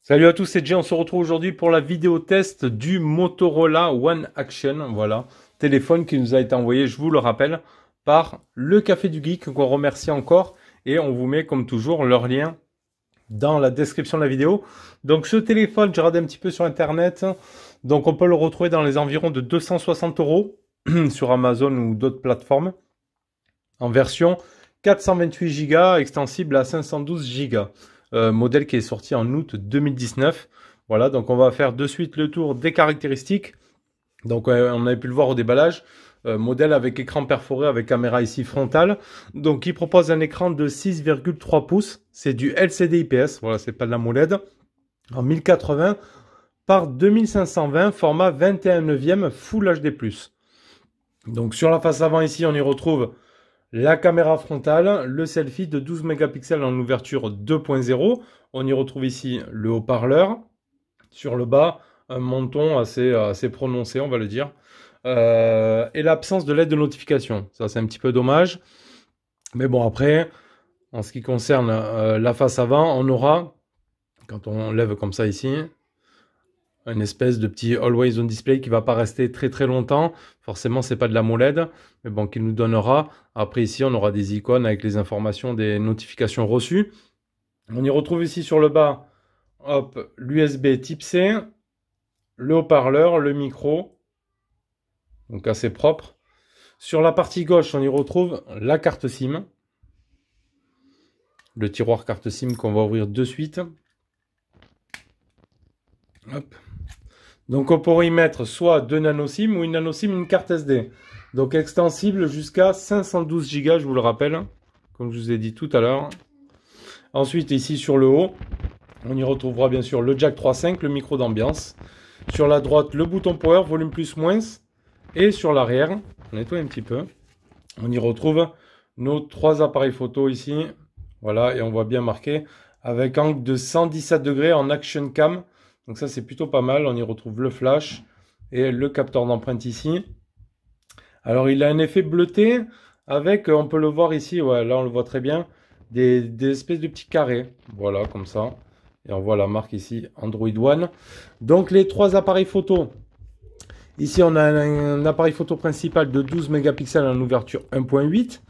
Salut à tous, c'est Jay, on se retrouve aujourd'hui pour la vidéo test du Motorola One Action, voilà, téléphone qui nous a été envoyé, je vous le rappelle, par le Café du Geek, qu'on remercie encore, et on vous met comme toujours leur lien dans la description de la vidéo. Donc ce téléphone, j'ai regardé un petit peu sur internet, donc on peut le retrouver dans les environs de 260 € sur Amazon ou d'autres plateformes, en version 428 Go, extensible à 512 Go. Modèle qui est sorti en août 2019. Voilà, donc on va faire de suite le tour des caractéristiques. Donc on avait pu le voir au déballage. Modèle avec écran perforé avec caméra ici frontale. Donc il propose un écran de 6,3 pouces. C'est du LCD IPS. Voilà, c'est pas de la AMOLED. En 1080 par 2520, format 21/9 Full HD+. Donc sur la face avant ici, on y retrouve la caméra frontale, le selfie de 12 mégapixels en ouverture 2.0. On y retrouve ici le haut-parleur. Sur le bas, un menton assez prononcé, on va le dire. Et l'absence de LED de notification. Ça, c'est un petit peu dommage. Mais bon, après, en ce qui concerne la face avant, on aura, quand on lève comme ça ici, une espèce de petit Always On Display qui va pas rester très très longtemps. Forcément, c'est pas de l'AMOLED, mais bon, qui nous donnera. Après ici, on aura des icônes avec les informations des notifications reçues. On y retrouve ici sur le bas, hop, l'USB Type C, le haut-parleur, le micro, donc assez propre. Sur la partie gauche, on y retrouve la carte SIM, le tiroir carte SIM qu'on va ouvrir de suite. Hop. Donc on pourrait y mettre soit 2 nano SIM ou une nano SIM, une carte SD. Donc extensible jusqu'à 512 Go, je vous le rappelle, comme je vous ai dit tout à l'heure. Ensuite ici sur le haut, on y retrouvera bien sûr le jack 3.5, le micro d'ambiance. Sur la droite, le bouton power, volume plus moins. Et sur l'arrière, on nettoie un petit peu, on y retrouve nos 3 appareils photo ici. Voilà, et on voit bien marqué avec angle de 117 degrés en action cam. Donc ça, c'est plutôt pas mal. On y retrouve le flash et le capteur d'empreinte ici. Alors, il a un effet bleuté avec, on peut le voir ici, ouais, là, on le voit très bien, des espèces de petits carrés. Voilà, comme ça. Et on voit la marque ici, Android One. Donc, les 3 appareils photo. Ici, on a un appareil photo principal de 12 mégapixels en ouverture 1.8.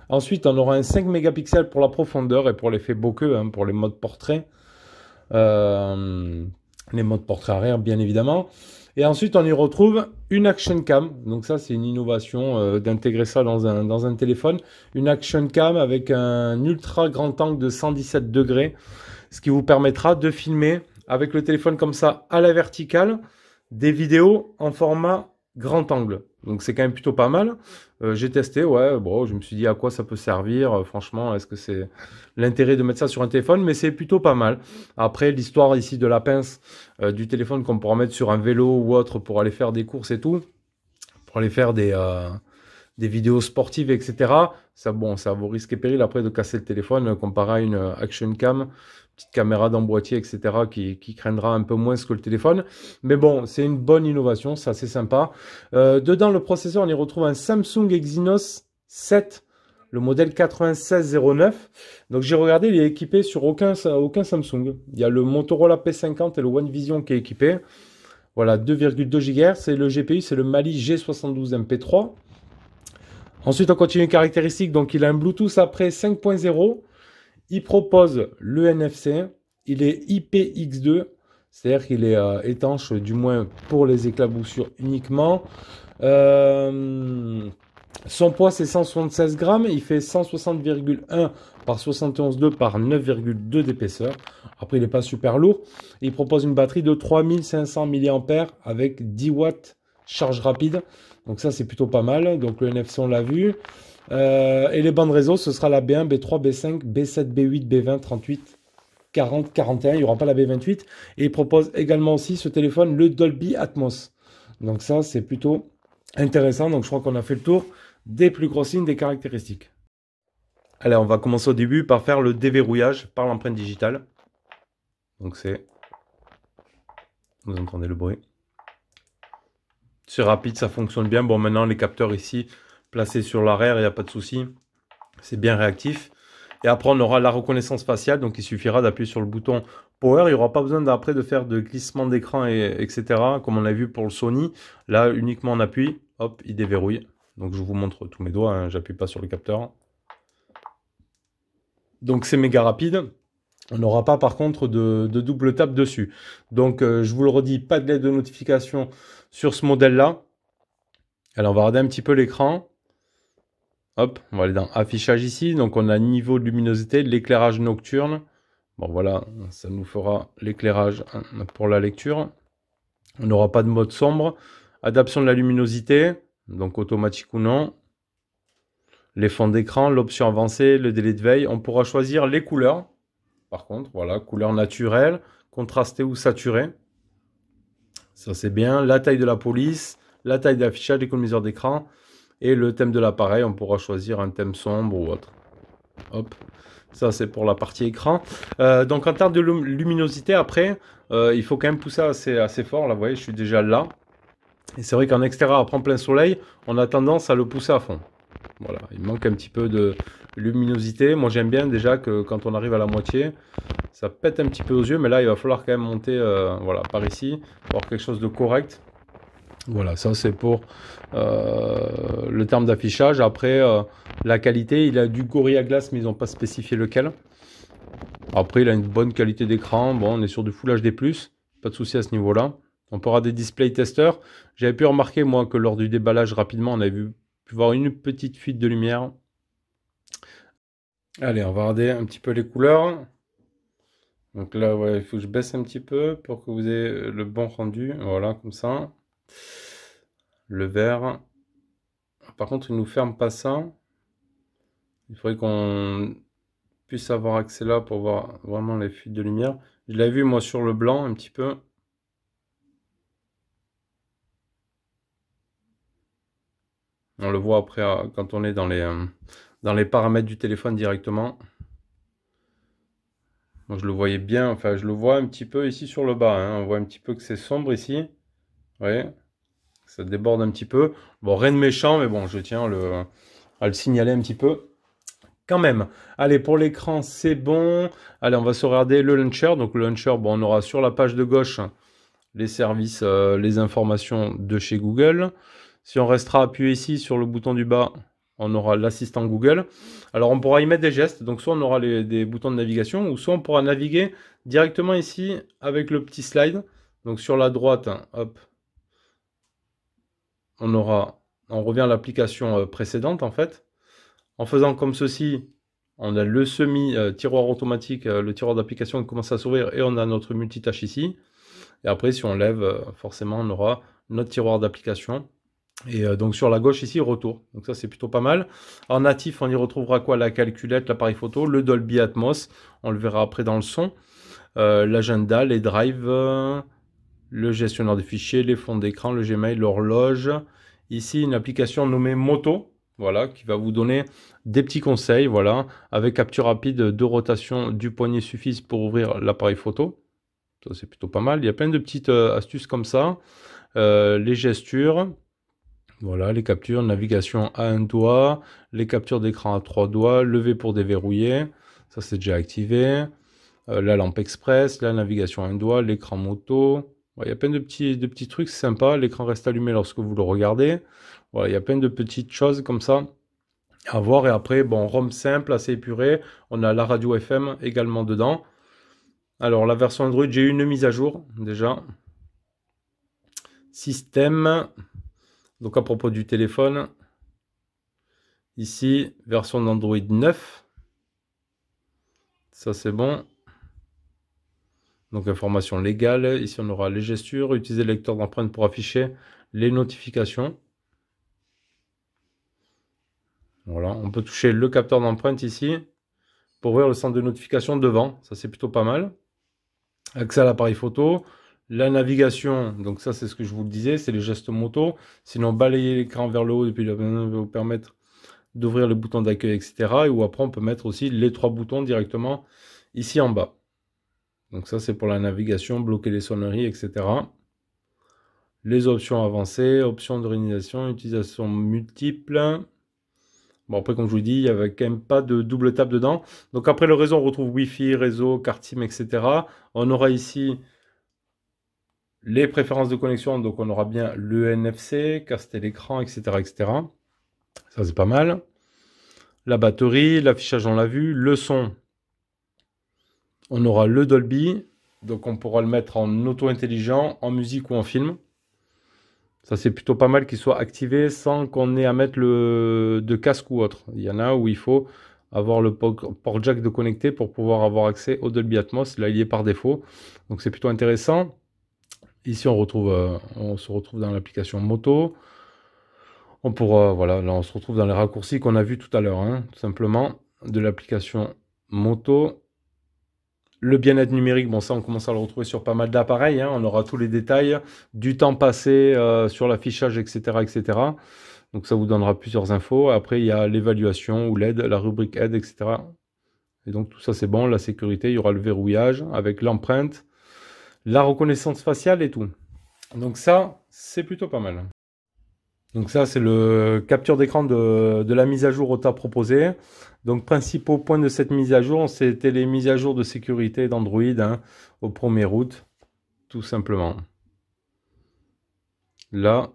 Ensuite, on aura un 5 mégapixels pour la profondeur et pour l'effet bokeh, hein, pour les modes portrait. Les modes portrait arrière, bien évidemment. Et ensuite, on y retrouve une action cam. Donc ça, c'est une innovation d'intégrer ça dans un téléphone. Une action cam avec un ultra grand angle de 117 degrés. Ce qui vous permettra de filmer avec le téléphone comme ça à la verticale des vidéos en format grand angle. Donc c'est quand même plutôt pas mal. J'ai testé, ouais, bon, je me suis dit à quoi ça peut servir. Franchement, est-ce que c'est l'intérêt de mettre ça sur un téléphone? Mais c'est plutôt pas mal. Après, l'histoire ici de la pince du téléphone qu'on pourra mettre sur un vélo ou autre pour aller faire des courses et tout, pour aller faire des vidéos sportives, etc. Ça, bon, ça vaut risque et péril après de casser le téléphone comparé à une action cam, petite caméra d'emboîtier, etc. qui craindra un peu moins que le téléphone. Mais bon, c'est une bonne innovation, c'est assez sympa. Dedans, le processeur, on y retrouve un Samsung Exynos 7, le modèle 9609. Donc j'ai regardé, il est équipé sur aucun Samsung. Il y a le Motorola P50 et le One Vision qui est équipé. Voilà, 2,2 GHz. Et le GPU, c'est le Mali G72 MP3. Ensuite, on continue les caractéristiques. Donc, il a un Bluetooth après 5.0. Il propose le NFC. Il est IPX2. C'est-à-dire qu'il est étanche, du moins pour les éclaboussures uniquement. Son poids, c'est 176 grammes. Il fait 160,1 par 71,2 par 9,2 d'épaisseur. Après, il n'est pas super lourd. Il propose une batterie de 3500 mAh avec 10 watts charge rapide. Donc ça, c'est plutôt pas mal. Donc le NFC, on l'a vu. Et les bandes réseau, ce sera la B1, B3, B5, B7, B8, B20, 38, 40, 41. Il n'y aura pas la B28. Et il propose également aussi ce téléphone, le Dolby Atmos. Donc ça, c'est plutôt intéressant. Donc je crois qu'on a fait le tour des plus grosses lignes des caractéristiques. Allez, on va commencer au début par faire le déverrouillage par l'empreinte digitale. Donc c'est... Vous entendez le bruit. C'est rapide, ça fonctionne bien. Bon, maintenant, les capteurs ici placé sur l'arrière, il n'y a pas de souci. C'est bien réactif. Et après, on aura la reconnaissance faciale. Donc, il suffira d'appuyer sur le bouton Power. Il n'y aura pas besoin d'après de faire de glissement d'écran, etc. Comme on a vu pour le Sony. Là, uniquement on appuie. Hop, il déverrouille. Donc, je vous montre tous mes doigts. Hein, j'appuie pas sur le capteur. Donc, c'est méga rapide. On n'aura pas par contre de double tape dessus. Donc, je vous le redis, pas de LED de notification sur ce modèle-là. Alors, on va regarder un petit peu l'écran. Hop, on va aller dans affichage ici. Donc, on a niveau de luminosité, l'éclairage nocturne. Bon, voilà, ça nous fera l'éclairage pour la lecture. On n'aura pas de mode sombre. Adaptation de la luminosité, donc automatique ou non. Les fonds d'écran, l'option avancée, le délai de veille. On pourra choisir les couleurs. Par contre, voilà, couleur naturelle, contrastée ou saturée. Ça, c'est bien. La taille de la police, la taille d'affichage, l'économiseur d'écran. Et le thème de l'appareil, on pourra choisir un thème sombre ou autre. Hop. Ça, c'est pour la partie écran. Donc, en termes de luminosité, après, il faut quand même pousser assez fort. Là, vous voyez, je suis déjà là. Et c'est vrai qu'en extérieur, après en plein soleil, on a tendance à le pousser à fond. Voilà, il manque un petit peu de luminosité. Moi, j'aime bien déjà que quand on arrive à la moitié, ça pète un petit peu aux yeux. Mais là, il va falloir quand même monter voilà, par ici pour avoir quelque chose de correct. Voilà, ça c'est pour le terme d'affichage. Après, la qualité, il a du Gorilla Glass, mais ils n'ont pas spécifié lequel. Après, il a une bonne qualité d'écran. Bon, on est sur du Full HD+, pas de souci à ce niveau-là. On pourra des display testeurs. J'avais pu remarquer, moi, que lors du déballage rapidement, on avait pu voir une petite fuite de lumière. Allez, on va regarder un petit peu les couleurs. Donc là, ouais, il faut que je baisse un petit peu pour que vous ayez le bon rendu. Voilà, comme ça. Le vert. Par contre, il nous ferme pas ça. Il faudrait qu'on puisse avoir accès là pour voir vraiment les fuites de lumière. Je l'ai vu, moi, sur le blanc, un petit peu. On le voit après quand on est dans les paramètres du téléphone directement. Moi, je le voyais bien, enfin, je le vois un petit peu ici sur le bas. Hein. On voit un petit peu que c'est sombre ici. Vous voyez, ça déborde un petit peu. Bon, rien de méchant, mais bon, je tiens à le signaler un petit peu. Quand même. Allez, pour l'écran, c'est bon. Allez, on va se regarder le launcher. Donc, le launcher, bon, on aura sur la page de gauche les services, les informations de chez Google. Si on restera appuyé ici sur le bouton du bas, on aura l'assistant Google. Alors, on pourra y mettre des gestes. Donc, soit on aura des boutons de navigation, ou soit on pourra naviguer directement ici avec le petit slide. Donc, sur la droite, hop, on revient à l'application précédente, en fait. En faisant comme ceci, on a le semi-tiroir automatique, le tiroir d'application qui commence à s'ouvrir et on a notre multitâche ici. Et après, si on lève, forcément, on aura notre tiroir d'application. Et donc sur la gauche ici, retour. Donc ça, c'est plutôt pas mal. En natif, on y retrouvera quoi? La calculette, l'appareil photo, le Dolby Atmos. On le verra après dans le son. L'agenda, les drives, le gestionnaire de fichiers, les fonds d'écran, le Gmail, l'horloge. Ici, une application nommée Moto. Voilà, qui va vous donner des petits conseils, voilà, avec capture rapide de rotation du poignet suffisent pour ouvrir l'appareil photo. Ça, c'est plutôt pas mal. Il y a plein de petites astuces comme ça. Les gestures, voilà, les captures, navigation à un doigt, les captures d'écran à 3 doigts, lever pour déverrouiller, ça c'est déjà activé. La lampe express, la navigation à un doigt, l'écran moto. Voilà, il y a plein de petits trucs sympas. L'écran reste allumé lorsque vous le regardez. Voilà, il y a plein de petites choses comme ça à voir. Et après, bon, ROM simple, assez épuré. On a la radio FM également dedans. Alors, la version Android, j'ai eu une mise à jour déjà. Système. Donc, à propos du téléphone. Ici, version d'Android 9. Ça, c'est bon. Donc, information légale. Ici, on aura les gestures. Utiliser le lecteur d'empreintes pour afficher les notifications. Voilà, on peut toucher le capteur d'empreinte ici pour ouvrir le centre de notification devant. Ça, c'est plutôt pas mal. Accès à l'appareil photo. La navigation, donc ça, c'est ce que je vous le disais, c'est les gestes moto. Sinon, balayer l'écran vers le haut et puis va vous permettre d'ouvrir le bouton d'accueil, etc. Ou après, on peut mettre aussi les 3 boutons directement ici en bas. Donc ça, c'est pour la navigation, bloquer les sonneries, etc. Les options avancées, options de réalisation, utilisation multiple. Bon, après, comme je vous dis, il n'y avait quand même pas de double tap dedans. Donc après le réseau, on retrouve Wi-Fi, réseau, carte SIM, etc. On aura ici les préférences de connexion. Donc on aura bien le NFC, caster l'écran, etc., etc. Ça, c'est pas mal. La batterie, l'affichage, on l'a vu. Le son, on aura le Dolby. Donc on pourra le mettre en auto-intelligent, en musique ou en film. Ça, c'est plutôt pas mal qu'il soit activé sans qu'on ait à mettre de casque ou autre. Il y en a où il faut avoir le port jack de connecté pour pouvoir avoir accès au Dolby Atmos. Là, il y est par défaut. Donc, c'est plutôt intéressant. Ici, on se retrouve dans l'application moto. On pourra, voilà, là, on se retrouve dans les raccourcis qu'on a vus tout à l'heure, hein, tout simplement, de l'application moto. Le bien-être numérique, bon ça on commence à le retrouver sur pas mal d'appareils, hein. On aura tous les détails, du temps passé sur l'affichage, etc., etc. Donc ça vous donnera plusieurs infos. Après il y a l'évaluation ou l'aide, la rubrique aide, etc. Et donc tout ça c'est bon, la sécurité, il y aura le verrouillage avec l'empreinte, la reconnaissance faciale et tout. Donc ça c'est plutôt pas mal. Donc ça, c'est le capture d'écran de la mise à jour OTA proposée. Donc, principaux points de cette mise à jour, c'était les mises à jour de sécurité d'Android, hein, au 1er août, tout simplement. Là,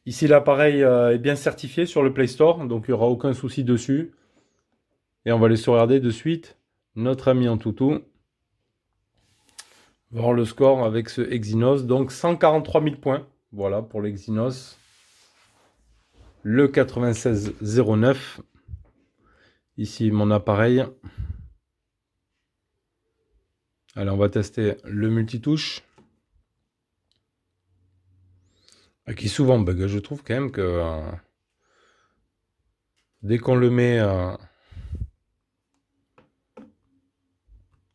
ici, l'appareil est bien certifié sur le Play Store, donc il n'y aura aucun souci dessus. Et on va aller sauvegarder de suite notre ami Antutu. Voir le score avec ce Exynos. Donc, 143 000 points. Voilà, pour l'Exynos. Le 9609. Ici, mon appareil. Allez, on va tester le multitouche. Qui souvent bug. Je trouve quand même que dès qu'on le met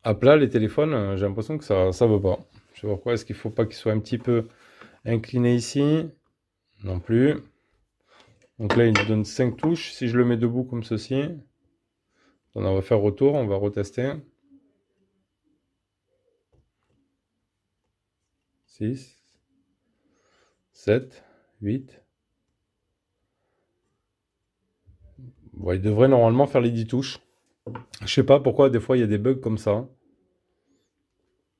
à plat, les téléphones, j'ai l'impression que ça ne veut pas. Je sais pas pourquoi. Est-ce qu'il ne faut pas qu'il soit un petit peu incliné ici? Non plus. Donc là, il nous donne 5 touches. Si je le mets debout comme ceci, on va faire retour. On va retester. 6, 7, 8. Bon, il devrait normalement faire les 10 touches. Je sais pas pourquoi, des fois, il y a des bugs comme ça.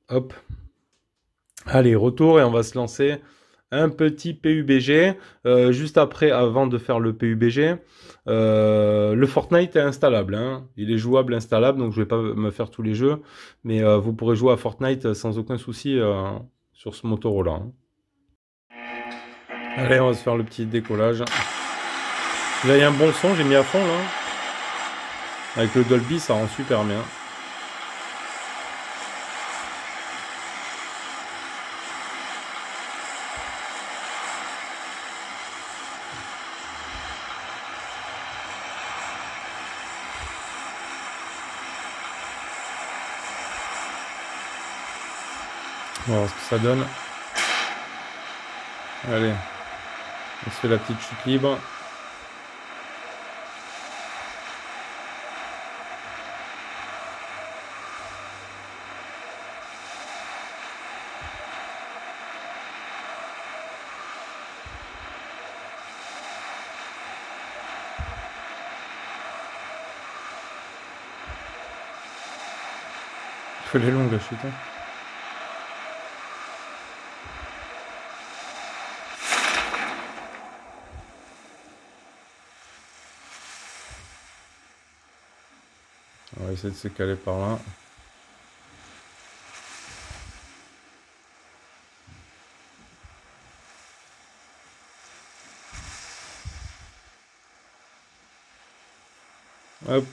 Hop. Allez, retour et on va se lancer un petit PUBG. Juste après, avant de faire le PUBG, le Fortnite est installable, hein. Il est jouable, installable, donc je vais pas me faire tous les jeux. Mais vous pourrez jouer à Fortnite sans aucun souci sur ce Motorola, hein. Allez, on va se faire le petit décollage. Là, il y a un bon son, j'ai mis à fond là. Avec le Dolby, ça rend super bien. On va voir ce que ça donne. Allez, on se fait la petite chute libre. Il faut les longues la chute, hein. On va essayer de se caler par là. Hop.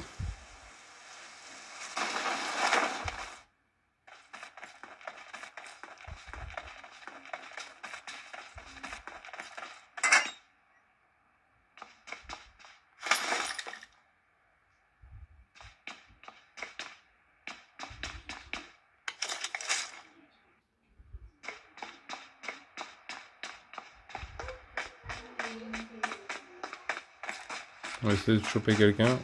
On va essayer de choper quelqu'un.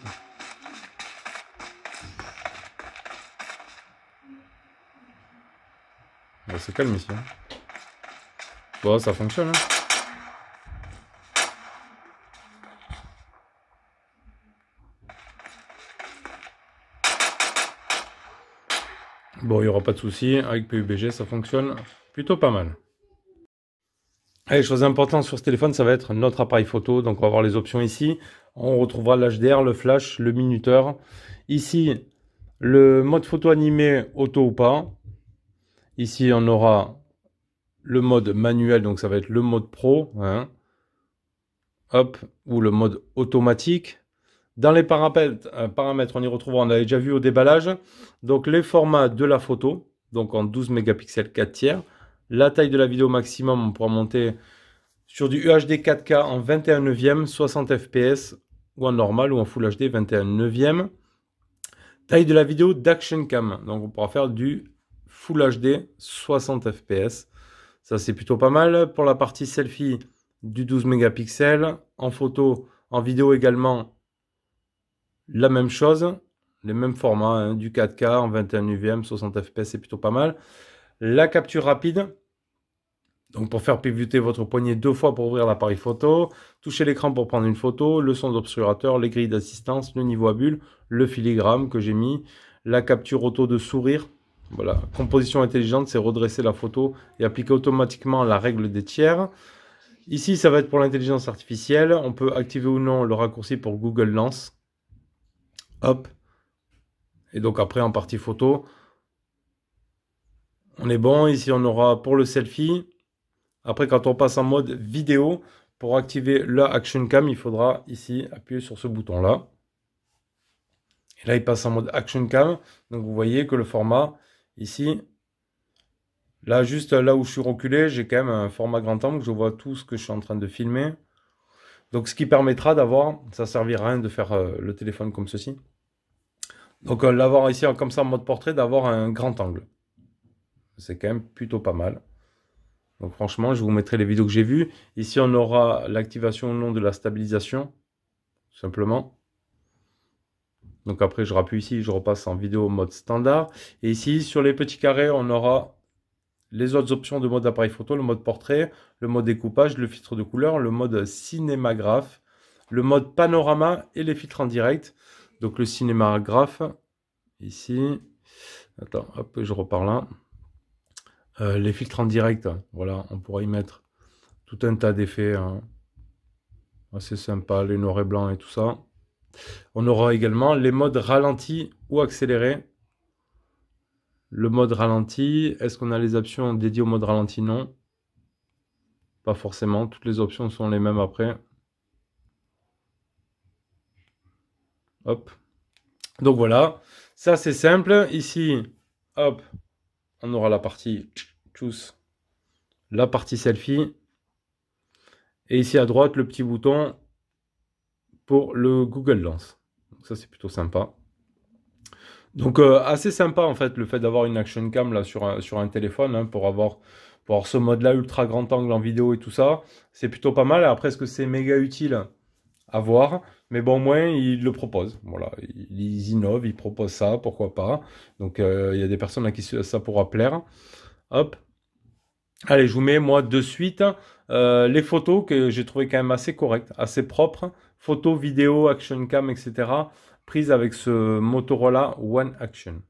C'est calme ici, hein. Bon, ça fonctionne, hein. Bon, il n'y aura pas de souci. Avec PUBG, ça fonctionne plutôt pas mal. Allez, chose importante sur ce téléphone, ça va être notre appareil photo. Donc, on va voir les options ici. On retrouvera l'HDR, le flash, le minuteur. Ici, le mode photo animé, auto ou pas. Ici, on aura le mode manuel, donc ça va être le mode pro. Hein. Hop, ou le mode automatique. Dans les paramètres, on y retrouvera, on avait déjà vu au déballage, donc les formats de la photo, donc en 12 mégapixels 4 tiers. La taille de la vidéo maximum, on pourra monter sur du UHD 4K en 21 neuvième, 60 fps, ou en normal ou en Full HD 21 neuvième. Taille de la vidéo d'Action Cam, donc on pourra faire du Full HD 60 fps. Ça c'est plutôt pas mal. Pour la partie selfie, du 12 mégapixels. En photo, en vidéo également, la même chose, les mêmes formats, hein, du 4K en 21 neuvième, 60 fps, c'est plutôt pas mal. La capture rapide, donc pour faire pivoter votre poignet 2 fois pour ouvrir l'appareil photo, toucher l'écran pour prendre une photo, le son d'obturateur, les grilles d'assistance, le niveau à bulle, le filigrane que j'ai mis, la capture auto de sourire. Voilà, composition intelligente, c'est redresser la photo et appliquer automatiquement la règle des tiers. Ici, ça va être pour l'intelligence artificielle. On peut activer ou non le raccourci pour Google Lens. Hop. Et donc après, en partie photo, on est bon. Ici, on aura pour le selfie. Après, quand on passe en mode vidéo, pour activer la Action Cam, il faudra ici appuyer sur ce bouton-là. Et là, il passe en mode Action Cam. Donc, vous voyez que le format, ici, là, juste là où je suis reculé, j'ai quand même un format grand angle. Je vois tout ce que je suis en train de filmer. Donc, ce qui permettra d'avoir, ça ne servira à rien de faire le téléphone comme ceci. Donc, l'avoir ici comme ça en mode portrait, d'avoir un grand angle. C'est quand même plutôt pas mal. Donc franchement, je vous mettrai les vidéos que j'ai vues. Ici, on aura l'activation ou non de la stabilisation, simplement. Donc après, je rappuie ici, je repasse en vidéo mode standard. Et ici, sur les petits carrés, on aura les autres options de mode appareil photo, le mode portrait, le mode découpage, le filtre de couleur, le mode cinémagraphe, le mode panorama et les filtres en direct. Donc le cinémagraphe, ici. Attends, hop, je repars là. Les filtres en direct, voilà, on pourra y mettre tout un tas d'effets hein, assez sympa, les noirs et blancs et tout ça. On aura également les modes ralenti ou accéléré. Le mode ralenti, est-ce qu'on a les options dédiées au mode ralenti? Non. Pas forcément, toutes les options sont les mêmes après. Hop. Donc voilà, ça c'est simple. Ici, hop, on aura la partie choose, la partie selfie. Et ici à droite, le petit bouton pour le Google Lens. Donc ça c'est plutôt sympa. Donc assez sympa en fait le fait d'avoir une action cam là sur un téléphone hein, pour avoir ce mode là ultra grand angle en vidéo et tout ça. C'est plutôt pas mal. Après est-ce que c'est méga utile à voir? Mais bon au moins ils le proposent. Voilà, ils innovent, ils proposent ça, pourquoi pas. Donc il y a des personnes à qui ça pourra plaire. Hop. Allez, je vous mets moi de suite les photos que j'ai trouvé quand même assez correctes, assez propres. Photos, vidéos, action cam, etc. prises avec ce Motorola One Action.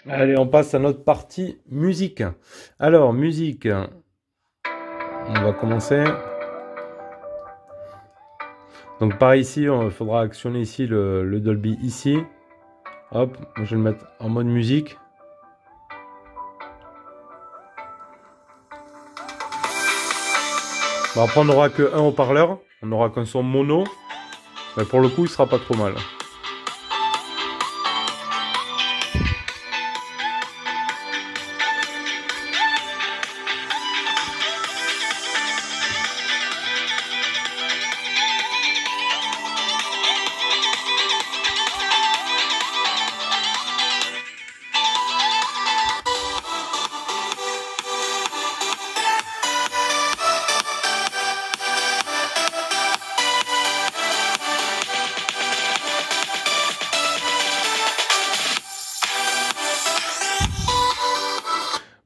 Allez, on passe à notre partie musique. Alors, musique, on va commencer. Donc pareil ici, il faudra actionner ici le Dolby ici. Hop, je vais le mettre en mode musique. Bon, après on n'aura que un haut-parleur, on n'aura qu'un son mono. Mais pour le coup, il sera pas trop mal.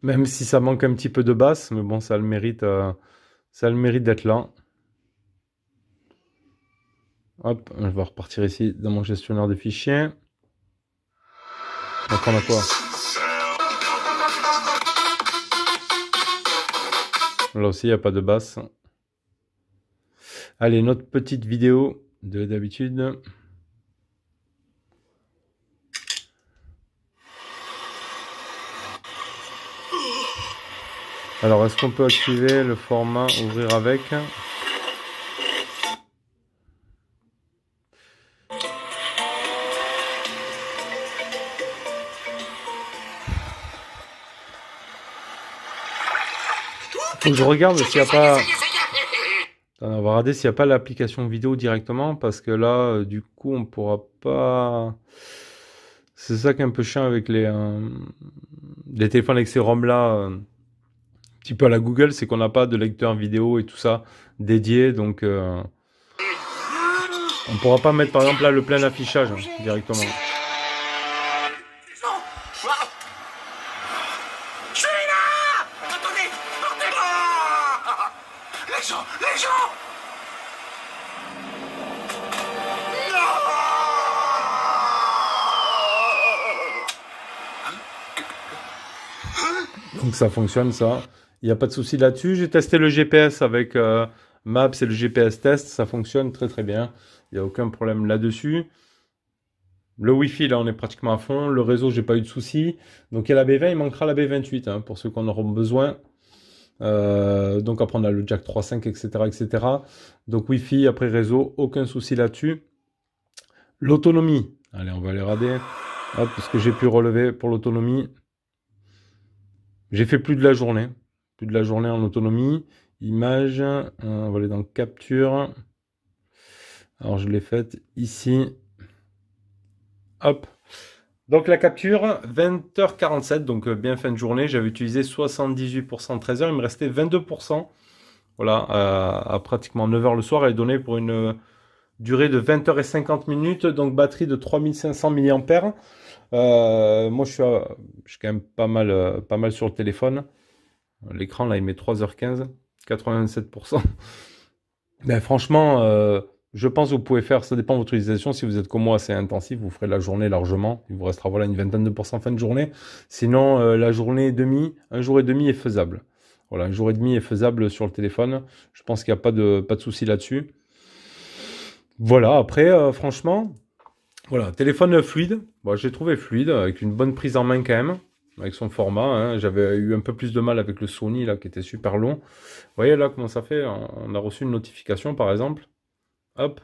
Même si ça manque un petit peu de basse, mais bon, ça a le mérite d'être là. Hop, je vais repartir ici dans mon gestionnaire de fichiers. Donc on a quoi? Là aussi, il n'y a pas de basse. Allez, notre petite vidéo de d'habitude. Alors, est-ce qu'on peut activer le format ouvrir avec? Faut que je regarde s'il n'y a pas... On va regarder s'il n'y a pas l'application vidéo directement, parce que là, du coup, on pourra pas... C'est ça qui est un peu chiant avec les téléphones avec ces ROM-là, un petit peu à la Google, c'est qu'on n'a pas de lecteur vidéo et tout ça dédié, donc on pourra pas mettre par exemple là le plein affichage directement. Les gens Donc ça fonctionne ça, il n'y a pas de souci là-dessus. J'ai testé le GPS avec Maps et le GPS test, ça fonctionne très très bien, il n'y a aucun problème là-dessus. Le Wi-Fi, là, on est pratiquement à fond. Le réseau, j'ai pas eu de soucis. Donc, il y a la B20, il manquera la B28, hein, pour ceux qui en auront besoin. Donc, après, on a le jack 3.5, etc., etc. Donc, Wi-Fi, après réseau, aucun souci là-dessus. L'autonomie. Allez, on va aller rader. Hop, ce que j'ai pu relever pour l'autonomie. J'ai fait plus de la journée. Plus de la journée en autonomie. Image. On va aller dans capture. Alors, je l'ai faite ici. Hop. Donc la capture, 20h47, donc bien fin de journée. J'avais utilisé 78% 13h, il me restait 22%. Voilà, à pratiquement 9h le soir, elle est donnée pour une durée de 20h50, donc batterie de 3500 mAh. Moi, je suis quand même pas mal sur le téléphone. L'écran, là, il met 3h15, 87%. Ben, franchement, je pense que vous pouvez faire, ça dépend de votre utilisation. Si vous êtes comme moi assez intensif, vous ferez la journée largement. Il vous restera voilà, une vingtaine de pourcents fin de journée. Sinon, la journée et demie, un jour et demi est faisable. Voilà, un jour et demi est faisable sur le téléphone. Je pense qu'il n'y a pas de souci là-dessus. Voilà, après, franchement, voilà, téléphone fluide. Bon, j'ai trouvé fluide, avec une bonne prise en main quand même, avec son format. Hein. J'avais eu un peu plus de mal avec le Sony, là, qui était super long. Vous voyez là comment ça fait? On a reçu une notification, par exemple. Hop.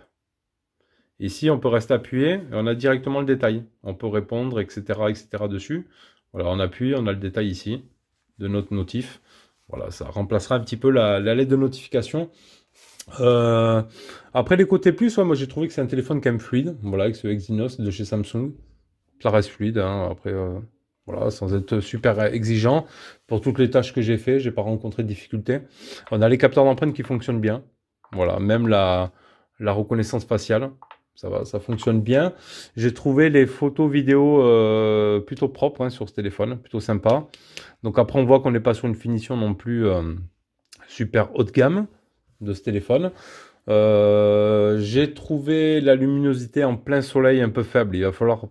Ici, on peut rester appuyé et on a directement le détail. On peut répondre, etc., etc. dessus. Voilà, on appuie, on a le détail ici de notre notif. Voilà, ça remplacera un petit peu la lettre de notification. Après, les côtés plus, ouais, moi j'ai trouvé que c'est un téléphone quand même fluide. Voilà, avec ce Exynos de chez Samsung. Ça reste fluide. Hein. Après, voilà, sans être super exigeant. Pour toutes les tâches que j'ai fait, j'ai pas rencontré de difficultés. On a les capteurs d'empreintes qui fonctionnent bien. Voilà, même la reconnaissance faciale. Ça va, ça fonctionne bien. J'ai trouvé les photos vidéos plutôt propres hein, sur ce téléphone, plutôt sympa. Donc après, on voit qu'on n'est pas sur une finition non plus super haut de gamme de ce téléphone. J'ai trouvé la luminosité en plein soleil un peu faible. Il va falloir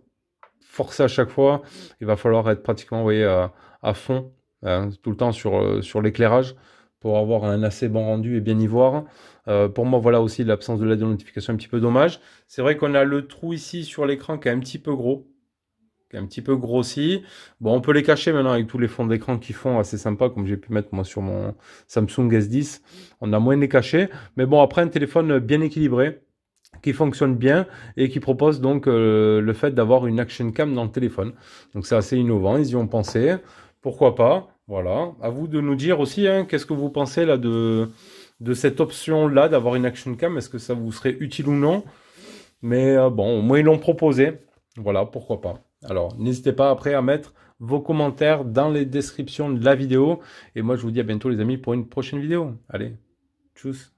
forcer à chaque fois. Il va falloir être pratiquement, vous voyez, à fond, hein, tout le temps sur l'éclairage pour avoir un assez bon rendu et bien y voir. Pour moi, voilà aussi l'absence de l'aide de notification un petit peu dommage. C'est vrai qu'on a le trou ici sur l'écran qui est un petit peu gros, qui est un petit peu grossi. Bon, on peut les cacher maintenant avec tous les fonds d'écran qui font assez sympa, comme j'ai pu mettre moi sur mon Samsung S10. On a moins de les cacher. Mais bon, après, un téléphone bien équilibré, qui fonctionne bien et qui propose donc le fait d'avoir une action cam dans le téléphone. Donc c'est assez innovant, ils y ont pensé. Pourquoi pas? Voilà. À vous de nous dire aussi, hein, qu'est-ce que vous pensez là de cette option-là d'avoir une action cam? Est-ce que ça vous serait utile ou non? Mais bon, au moins ils l'ont proposé. Voilà, pourquoi pas. Alors, n'hésitez pas après à mettre vos commentaires dans les descriptions de la vidéo. Et moi, je vous dis à bientôt les amis pour une prochaine vidéo. Allez, tchuss.